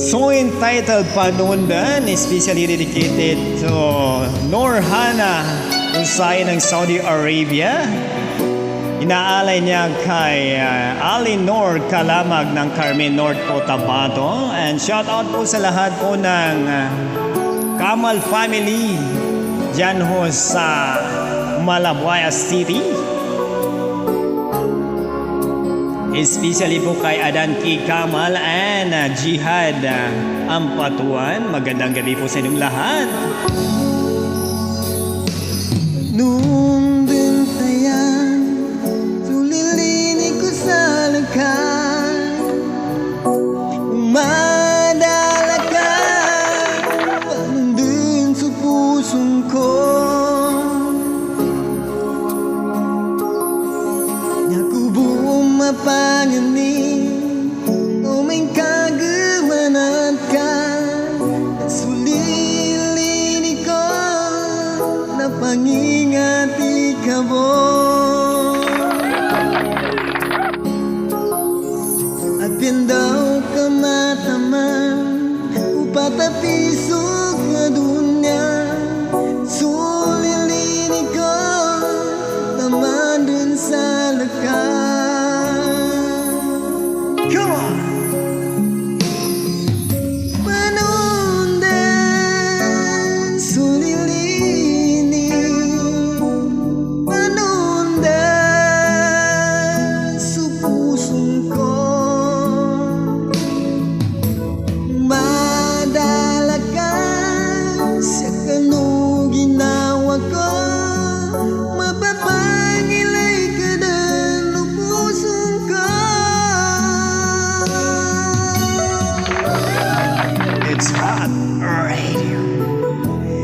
Song entitled Panundan, especially dedicated to Norhana, usay ng Saudi Arabia. Inaalay niya kay Ali Nor Kalamag ng Carmen North Cotabato. And shout out po sa lahat po ng Kamal family dyan ho sa Malabuaya City. Especially po kay Adan K. Kamal and Jihad Ampatuan. Magandang gabi po sa inyong lahat. Nung bintayan, tulilinig ko sa lakan. Umadala ka, panundin sa pusong ko. Panganin, umay kagamanan ka. Sulilini ko, napangingati ka mo. At pindaw ka mataman, upatapisok na dunya. Sulilini ko, naman dun sa lakas.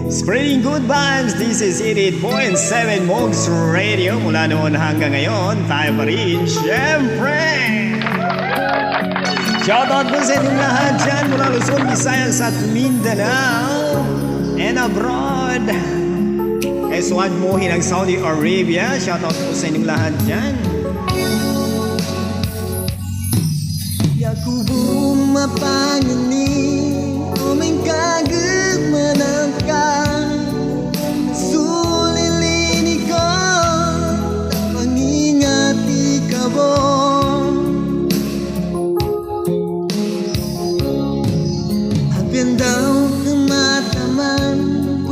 Spreading good vibes, this is 88.7 Mogs Radio. Mula noon hanggang ngayon, tayo pa rin, syempre! Shoutout po sa inyong lahat dyan mula Luzon, Visayas at Mindanao and abroad. Kay Suad Mohi ng Saudi Arabia, shoutout po sa inyong lahat dyan. Yakubu mapangani, uming kagamanan ka. Sulilini ko, napangingati ka mo. Hapyan daw ka mataman,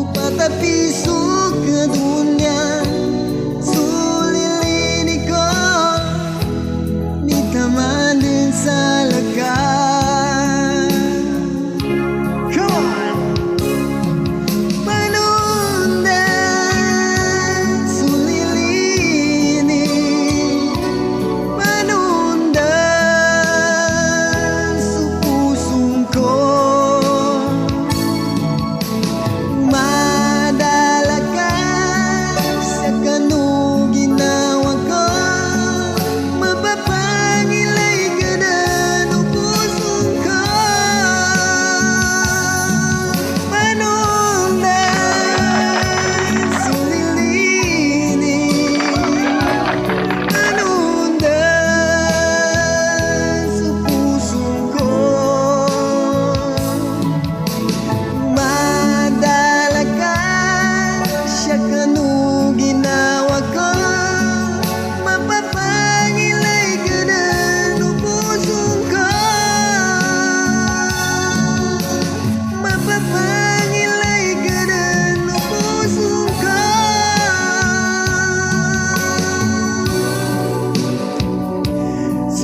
upatapisok ka dunya. Sulilini ko, ni taman din sa lakas.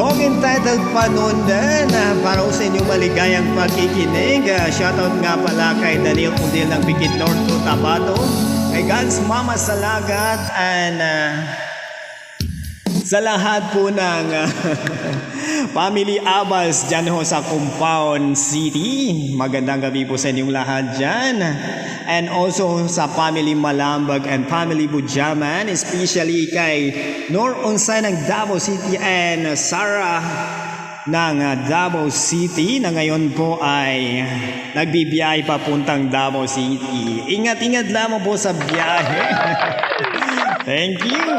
Song entitled Panundan, para sa inyong maligayang pakikinig. Shoutout nga pala kay Daniel Undil ng Bukid North Cotabato, kay Gans Mama Salagat, and sa lahat po ng family Abas dyan ho sa Compound City. Magandang gabi po sa inyong lahat dyan. And also sa family Malambag and family Bujaman, especially kay Nor Unsay ng Davao City and Sarah ng Davao City na ngayon po ay nagbibiyahe papuntang Davao City. Ingat-ingat lamang po sa biyahe. Thank you.